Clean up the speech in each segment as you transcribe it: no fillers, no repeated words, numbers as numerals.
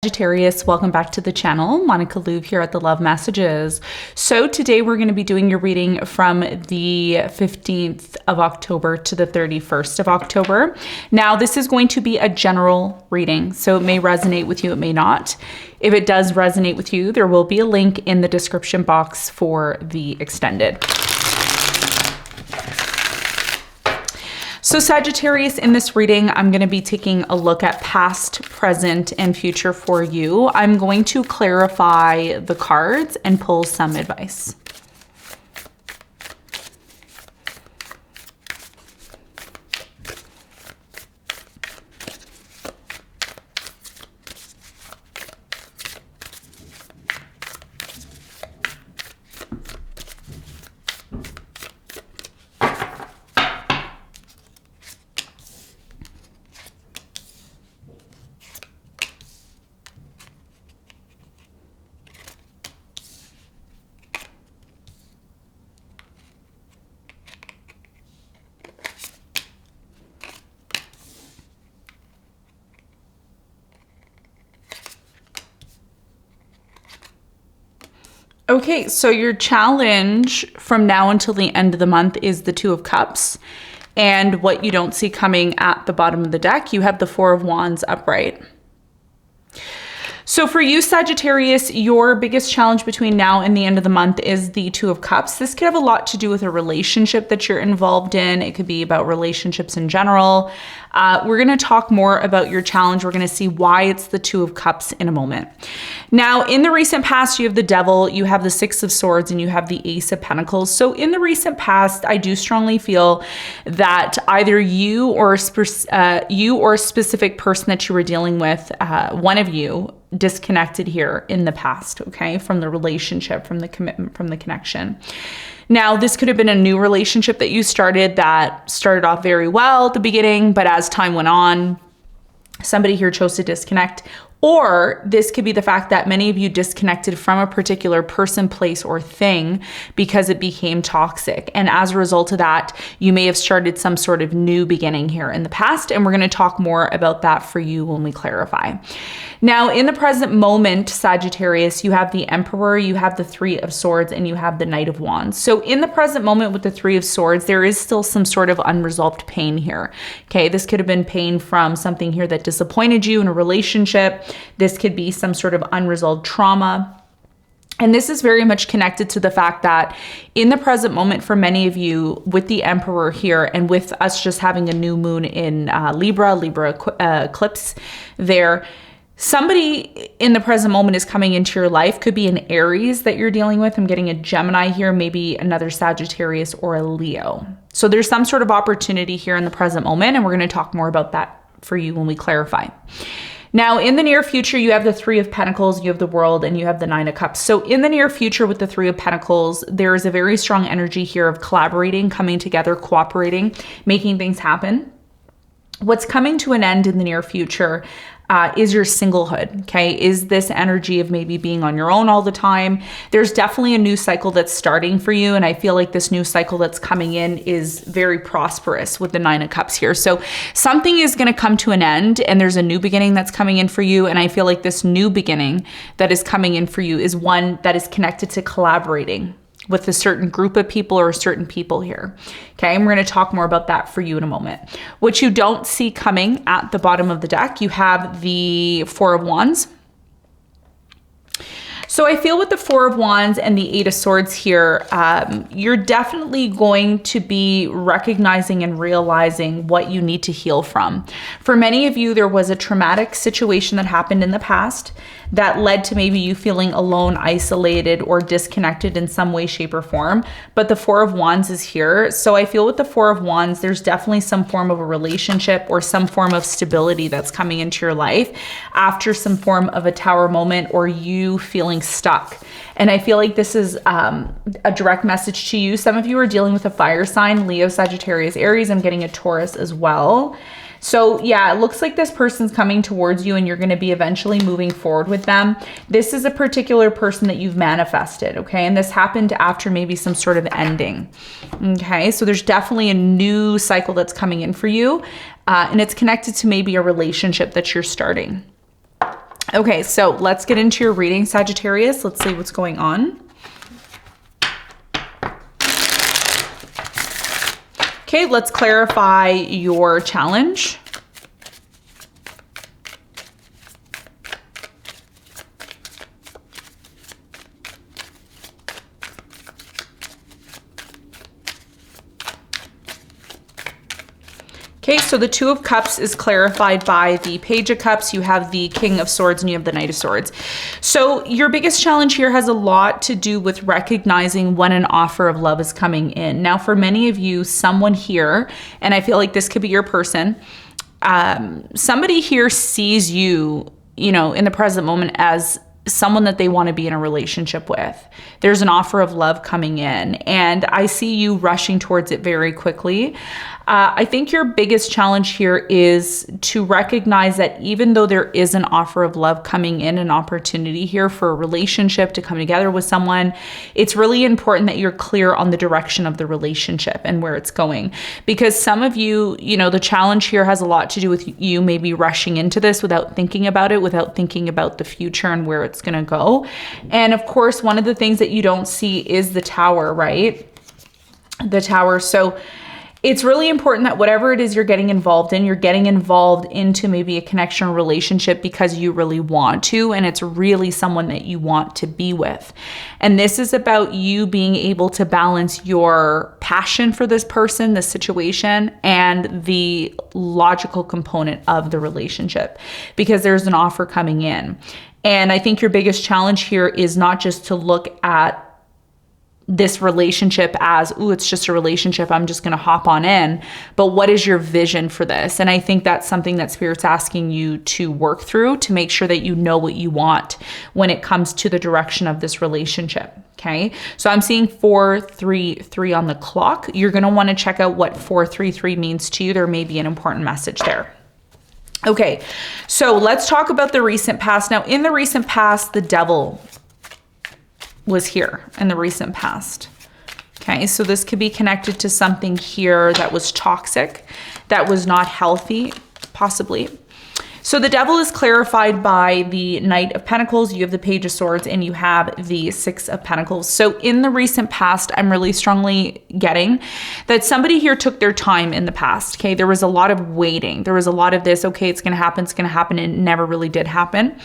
Sagittarius, welcome back to the channel. Monica LUVE here at the Love Messages. So today we're going to be doing your reading from the 15th of October to the 31st of October. Now this is going to be a general reading, so it may resonate with you, it may not. If it does resonate with you, there will be a link in the description box for the extended. So Sagittarius, in this reading, I'm going to be taking a look at past, present, and future for you. I'm going to clarify the cards and pull some advice. Okay, so your challenge from now until the end of the month is the Two of Cups. And what you don't see coming at the bottom of the deck, you have the Four of Wands upright. So for you, Sagittarius, your biggest challenge between now and the end of the month is the Two of Cups. This could have a lot to do with a relationship that you're involved in. It could be about relationships in general. We're going to talk more about your challenge. We're going to see why it's the Two of Cups in a moment. Now, in the recent past, you have the Devil, you have the Six of Swords, and you have the Ace of Pentacles. So in the recent past, I do strongly feel that either you or a specific person that you were dealing with, one of you, disconnected here in the past, okay, from the relationship, from the commitment, from the connection. Now, this could have been a new relationship that you started that started off very well at the beginning, but as time went on, somebody here chose to disconnect. Or this could be the fact that many of you disconnected from a particular person, place, or thing because it became toxic. And as a result of that, you may have started some sort of new beginning here in the past. And we're going to talk more about that for you when we clarify. Now, in the present moment, Sagittarius, you have the Emperor, you have the Three of Swords, and you have the Knight of Wands. So in the present moment with the Three of Swords, there is still some sort of unresolved pain here. Okay, this could have been pain from something here that disappointed you in a relationship. This could be some sort of unresolved trauma. And this is very much connected to the fact that in the present moment for many of you with the Emperor here and with us just having a new moon in Libra eclipse there, somebody in the present moment is coming into your life. Could be an Aries that you're dealing with. I'm getting a Gemini here, maybe another Sagittarius or a Leo. So there's some sort of opportunity here in the present moment, and we're going to talk more about that for you when we clarify. Now, in the near future, you have the Three of Pentacles, you have the World, and you have the Nine of Cups. So in the near future with the Three of Pentacles, there is a very strong energy here of collaborating, coming together, cooperating, making things happen. What's coming to an end in the near future is your singlehood, okay? Is this energy of maybe being on your own all the time? There's definitely a new cycle that's starting for you, and I feel like this new cycle that's coming in is very prosperous with the Nine of Cups here. So something is going to come to an end, and there's a new beginning that's coming in for you, and I feel like this new beginning that is coming in for you is one that is connected to collaborating with a certain group of people or certain people here. Okay, and we're going to talk more about that for you in a moment. What you don't see coming at the bottom of the deck, you have the Four of Wands. So I feel with the Four of Wands and the Eight of Swords here, you're definitely going to be recognizing and realizing what you need to heal from. For many of you, there was a traumatic situation that happened in the past that led to maybe you feeling alone, isolated, or disconnected in some way, shape, or form. But the Four of Wands is here. So I feel with the Four of Wands, there's definitely some form of a relationship or some form of stability that's coming into your life after some form of a Tower moment or you feeling stuck. And I feel like this is a direct message to you. Some of you are dealing with a fire sign, Leo, Sagittarius, Aries. I'm getting a Taurus as well. So yeah, it looks like this person's coming towards you and you're going to be eventually moving forward with them. This is a particular person that you've manifested, okay? And this happened after maybe some sort of ending, okay? So there's definitely a new cycle that's coming in for you, and it's connected to maybe a relationship that you're starting. Okay, so let's get into your reading, Sagittarius. Let's see what's going on. Okay, let's clarify your challenge. Okay, so the Two of Cups is clarified by the Page of Cups. You have the King of Swords and you have the Knight of Swords. So your biggest challenge here has a lot to do with recognizing when an offer of love is coming in. Now, for many of you, someone here, and I feel like this could be your person, somebody here sees you, you know, in the present moment as someone that they want to be in a relationship with. There's an offer of love coming in, and I see you rushing towards it very quickly. I think your biggest challenge here is to recognize that even though there is an offer of love coming in, an opportunity here for a relationship to come together with someone, it's really important that you're clear on the direction of the relationship and where it's going. Because some of you, you know, the challenge here has a lot to do with you maybe rushing into this without thinking about it, without thinking about the future and where it's going to go. And of course, one of the things that you don't see is the Tower, right? The Tower. So it's really important that whatever it is you're getting involved in, you're getting involved into maybe a connection or relationship because you really want to, and it's really someone that you want to be with. And this is about you being able to balance your passion for this person, this situation, and the logical component of the relationship, because there's an offer coming in. And I think your biggest challenge here is not just to look at this relationship as, ooh, it's just a relationship, I'm just going to hop on in. But what is your vision for this? And I think that's something that Spirit's asking you to work through to make sure that you know what you want when it comes to the direction of this relationship. Okay. So I'm seeing 433 on the clock. You're going to want to check out what 433 means to you. There may be an important message there. Okay. So let's talk about the recent past. Now, in the recent past, the Devil was here in the recent past. Okay, so this could be connected to something here that was toxic, that was not healthy, possibly. So the Devil is clarified by the Knight of Pentacles, you have the Page of Swords, and you have the Six of Pentacles. So in the recent past, I'm really strongly getting that somebody here took their time in the past, okay? There was a lot of waiting. There was a lot of this, okay, it's going to happen, and it never really did happen.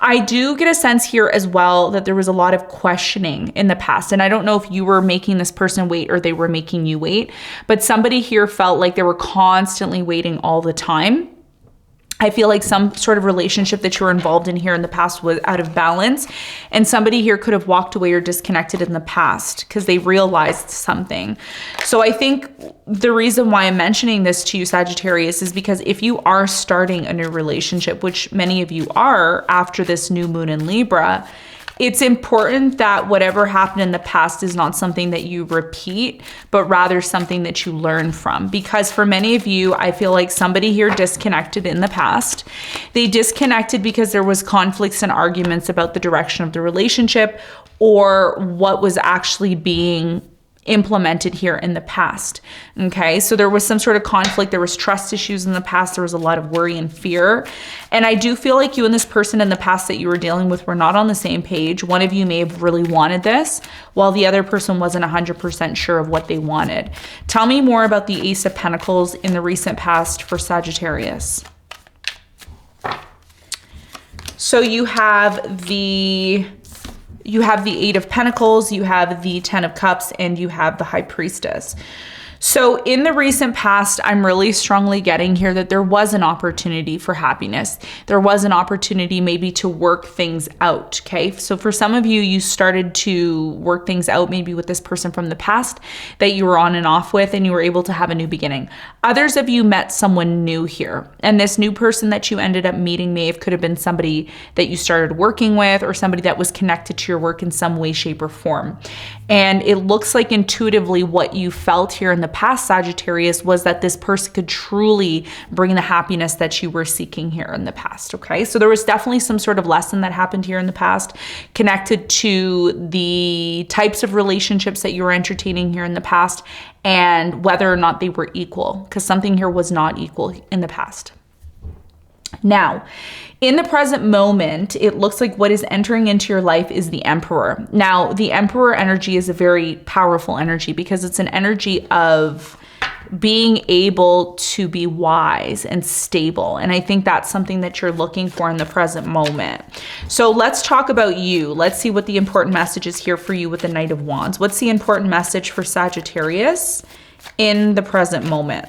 I do get a sense here as well that there was a lot of questioning in the past, and I don't know if you were making this person wait or they were making you wait, but somebody here felt like they were constantly waiting all the time. I feel like some sort of relationship that you were involved in here in the past was out of balance, and somebody here could have walked away or disconnected in the past because they realized something. So I think the reason why I'm mentioning this to you, Sagittarius, is because if you are starting a new relationship, which many of you are after this new moon in Libra, it's important that whatever happened in the past is not something that you repeat, but rather something that you learn from. Because for many of you, I feel like somebody here disconnected in the past. They disconnected because there was conflicts and arguments about the direction of the relationship or what was actually being implemented here in the past. Okay, so there was some sort of conflict, there was trust issues in the past, there was a lot of worry and fear. And I do feel like you and this person in the past that you were dealing with were not on the same page. One of you may have really wanted this, while the other person wasn't 100% sure of what they wanted. Tell me more about the Ace of Pentacles in the recent past for Sagittarius. So you have the Eight of Pentacles, you have the Ten of Cups, and you have the High Priestess. So in the recent past, I'm really strongly getting here that there was an opportunity for happiness. There was an opportunity maybe to work things out, okay? So for some of you, you started to work things out maybe with this person from the past that you were on and off with, and you were able to have a new beginning. Others of you met someone new here, and this new person that you ended up meeting could have been somebody that you started working with or somebody that was connected to your work in some way, shape, or form. And it looks like intuitively what you felt here in the past, Sagittarius, was that this person could truly bring the happiness that you were seeking here in the past, okay? So there was definitely some sort of lesson that happened here in the past connected to the types of relationships that you were entertaining here in the past and whether or not they were equal, because something here was not equal in the past. Now, in the present moment, it looks like what is entering into your life is the Emperor. Now, the Emperor energy is a very powerful energy because it's an energy of being able to be wise and stable. And I think that's something that you're looking for in the present moment. So let's talk about you. Let's see what the important message is here for you with the Knight of Wands. What's the important message for Sagittarius in the present moment?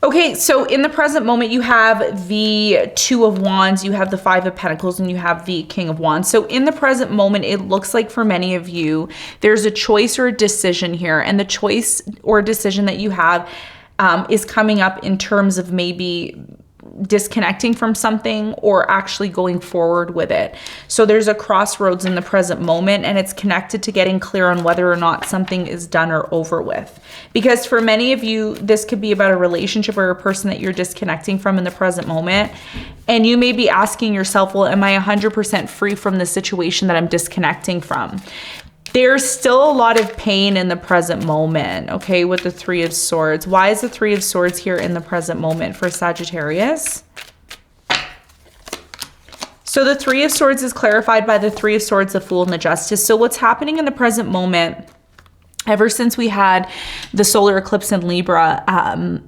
Okay, so in the present moment, you have the Two of Wands, you have the Five of Pentacles, and you have the King of Wands. So in the present moment, it looks like for many of you, there's a choice or a decision here. And the choice or decision that you have is coming up in terms of maybe disconnecting from something or actually going forward with it. So there's a crossroads in the present moment, and it's connected to getting clear on whether or not something is done or over with. Because for many of you, this could be about a relationship or a person that you're disconnecting from in the present moment. And you may be asking yourself, well, am I 100% free from the situation that I'm disconnecting from? There's still a lot of pain in the present moment, okay, with the Three of Swords. Why is the Three of Swords here in the present moment for Sagittarius? So the Three of Swords is clarified by the Three of Swords, the Fool, and the Justice. So what's happening in the present moment, ever since we had the solar eclipse in Libra,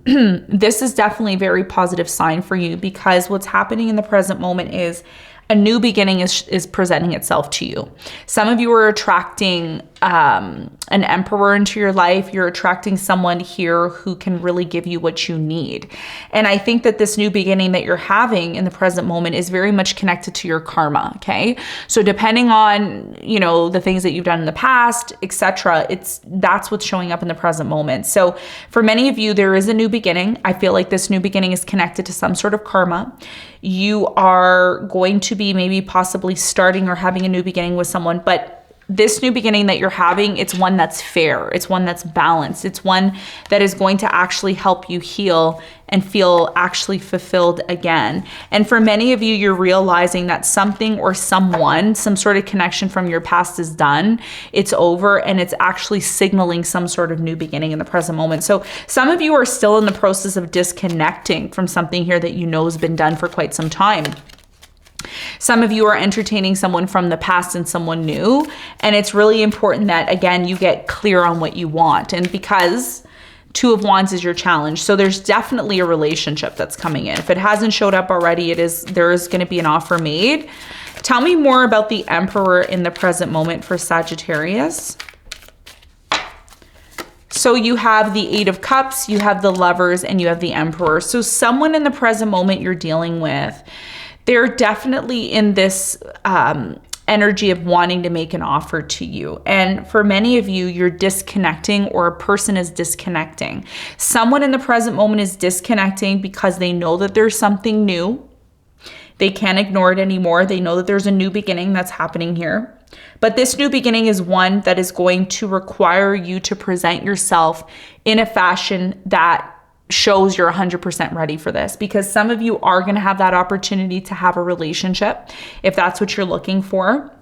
this is definitely a very positive sign for you, because what's happening in the present moment is a new beginning is presenting itself to you. Some of you are attracting an emperor into your life. You're attracting someone here who can really give you what you need. And I think that this new beginning that you're having in the present moment is very much connected to your karma, okay? So depending on, you know, the things that you've done in the past, etc., that's what's showing up in the present moment. So for many of you, there is a new beginning. I feel like this new beginning is connected to some sort of karma. You are going to be maybe possibly starting or having a new beginning with someone, but this new beginning that you're having, it's one that's fair. It's one that's balanced. It's one that is going to actually help you heal and feel actually fulfilled again. And for many of you, you're realizing that something or someone, some sort of connection from your past is done. It's over, and it's actually signaling some sort of new beginning in the present moment. So some of you are still in the process of disconnecting from something here that you know has been done for quite some time. Some of you are entertaining someone from the past and someone new. And it's really important that, again, you get clear on what you want. And because Two of Wands is your challenge, so there's definitely a relationship that's coming in. If it hasn't showed up already, there is going to be an offer made. Tell me more about the Emperor in the present moment for Sagittarius. So you have the Eight of Cups, you have the Lovers, and you have the Emperor. So someone in the present moment you're dealing with, they're definitely in this energy of wanting to make an offer to you. And for many of you, you're disconnecting, or a person is disconnecting. Someone in the present moment is disconnecting because they know that there's something new. They can't ignore it anymore. They know that there's a new beginning that's happening here. But this new beginning is one that is going to require you to present yourself in a fashion that shows you're 100% ready for this, because some of you are going to have that opportunity to have a relationship if that's what you're looking for.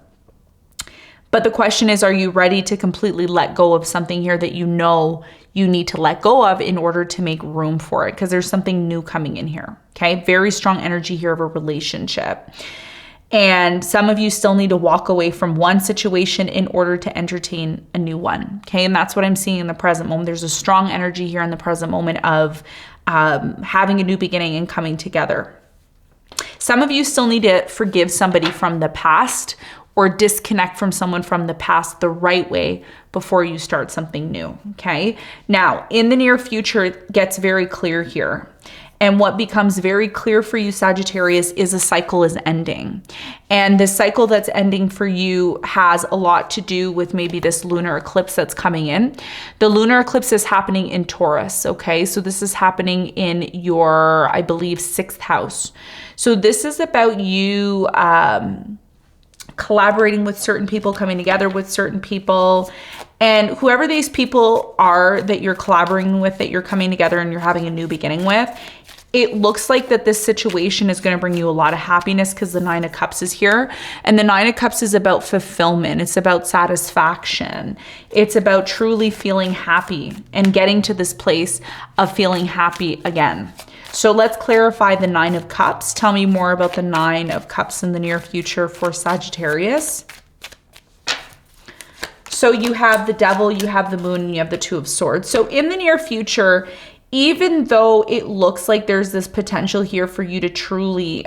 But the question is, are you ready to completely let go of something here that you know you need to let go of in order to make room for it? Because there's something new coming in here. Okay. Very strong energy here of a relationship. And some of you still need to walk away from one situation in order to entertain a new one. Okay. And that's what I'm seeing in the present moment. There's a strong energy here in the present moment of having a new beginning and coming together. Some of you still need to forgive somebody from the past, or disconnect from someone from the past the right way before you start something new. Okay. Now, in the near future, it gets very clear here. And what becomes very clear for you, Sagittarius, is a cycle is ending. And the cycle that's ending for you has a lot to do with maybe this lunar eclipse that's coming in. The lunar eclipse is happening in Taurus, okay? So this is happening in your, I believe, 6th house. So this is about you collaborating with certain people, coming together with certain people. And whoever these people are that you're collaborating with, that you're coming together and you're having a new beginning with, it looks like that this situation is going to bring you a lot of happiness because the Nine of Cups is here. And the Nine of Cups is about fulfillment. It's about satisfaction. It's about truly feeling happy and getting to this place of feeling happy again. So let's clarify the Nine of Cups. Tell me more about the Nine of Cups in the near future for Sagittarius. So you have the Devil, you have the Moon, and you have the Two of Swords. So in the near future, even though it looks like there's this potential here for you to truly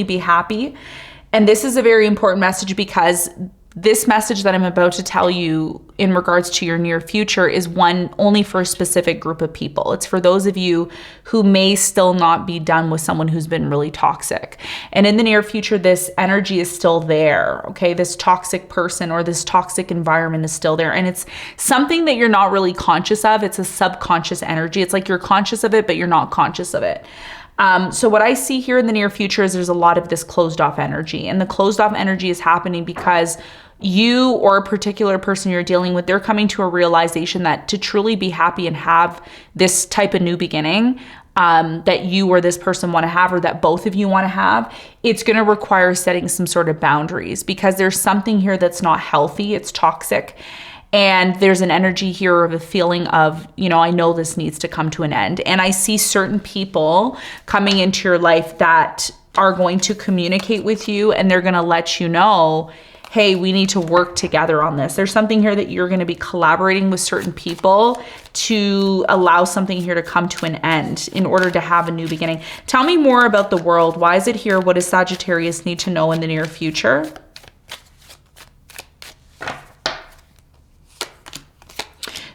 be happy, and this is a very important message because this message that I'm about to tell you in regards to your near future is one only for a specific group of people. It's for those of you who may still not be done with someone who's been really toxic. And in the near future, this energy is still there, okay? This toxic person or this toxic environment is still there. And it's something that you're not really conscious of. It's a subconscious energy. It's like you're conscious of it, but you're not conscious of it. So what I see here in the near future is there's a lot of this closed off energy, and the closed off energy is happening because you or a particular person you're dealing with, they're coming to a realization that to truly be happy and have this type of new beginning that you or this person want to have, or that both of you want to have, it's going to require setting some sort of boundaries because there's something here that's not healthy. It's toxic. And there's an energy here of a feeling of, you know, I know this needs to come to an end. And I see certain people coming into your life that are going to communicate with you, and they're going to let you know, hey, we need to work together on this. There's something here that you're going to be collaborating with certain people to allow something here to come to an end in order to have a new beginning. Tell me more about the World. Why is it here? What does Sagittarius need to know in the near future?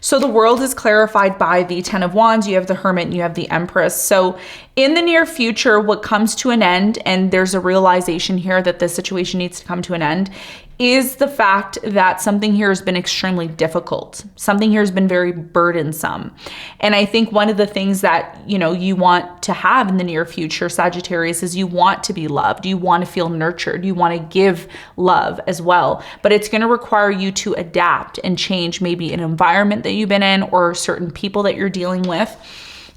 So the World is clarified by the Ten of Wands, you have the Hermit, and you have the Empress. So in the near future, what comes to an end, and there's a realization here that the situation needs to come to an end, is the fact that something here has been extremely difficult. Something here has been very burdensome. And I think one of the things that, you know, you want to have in the near future, Sagittarius, is you want to be loved. You want to feel nurtured. You want to give love as well. But it's going to require you to adapt and change maybe an environment that you've been in or certain people that you're dealing with.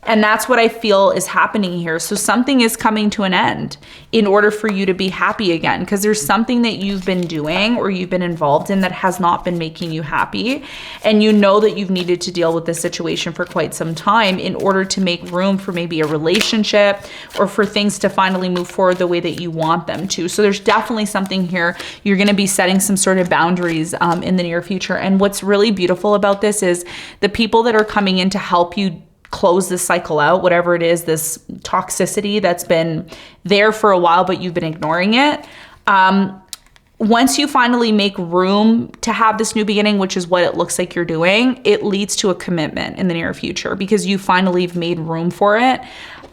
And that's what I feel is happening here. So something is coming to an end in order for you to be happy again, because there's something that you've been doing or you've been involved in that has not been making you happy. And you know that you've needed to deal with this situation for quite some time in order to make room for maybe a relationship or for things to finally move forward the way that you want them to. So there's definitely something here. You're going to be setting some sort of boundaries in the near future. And what's really beautiful about this is the people that are coming in to help you close this cycle out, whatever it is, this toxicity that's been there for a while, but you've been ignoring it. Once you finally make room to have this new beginning, which is what it looks like you're doing, it leads to a commitment in the near future because you finally have made room for it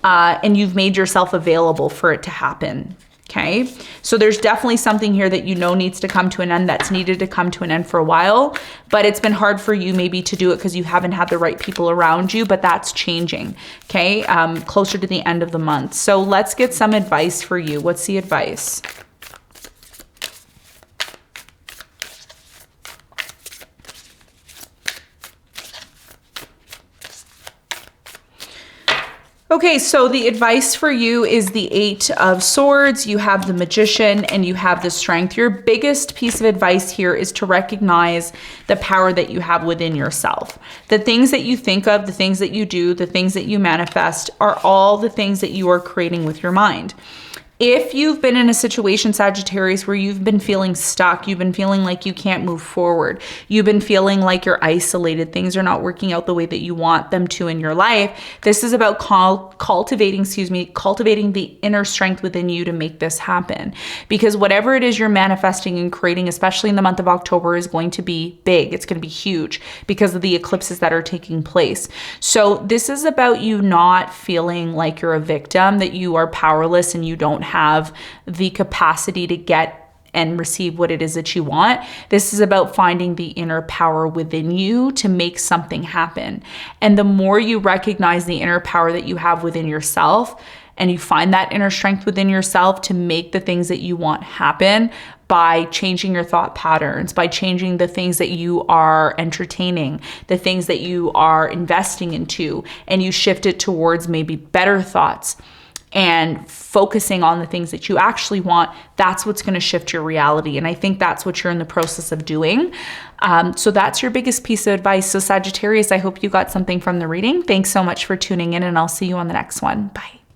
and you've made yourself available for it to happen. Okay, so there's definitely something here that you know needs to come to an end, that's needed to come to an end for a while, but it's been hard for you maybe to do it because you haven't had the right people around you, but that's changing, okay, closer to the end of the month. So let's get some advice for you. What's the advice? Okay, so the advice for you is the Eight of Swords, you have the Magician, and you have the Strength. Your biggest piece of advice here is to recognize the power that you have within yourself. The things that you think of, the things that you do, the things that you manifest are all the things that you are creating with your mind. If you've been in a situation, Sagittarius, where you've been feeling stuck, you've been feeling like you can't move forward, you've been feeling like you're isolated, things are not working out the way that you want them to in your life, this is about cultivating the inner strength within you to make this happen. Because whatever it is you're manifesting and creating, especially in the month of October, is going to be big. It's going to be huge because of the eclipses that are taking place. So this is about you not feeling like you're a victim, that you are powerless and you don't have the capacity to get and receive what it is that you want. This is about finding the inner power within you to make something happen. And the more you recognize the inner power that you have within yourself, and you find that inner strength within yourself to make the things that you want happen, by changing your thought patterns, by changing the things that you are entertaining, the things that you are investing into, and you shift it towards maybe better thoughts and focusing on the things that you actually want, that's what's going to shift your reality. And I think that's what you're in the process of doing. So that's your biggest piece of advice. So Sagittarius, I hope you got something from the reading. Thanks so much for tuning in, and I'll see you on the next one. Bye.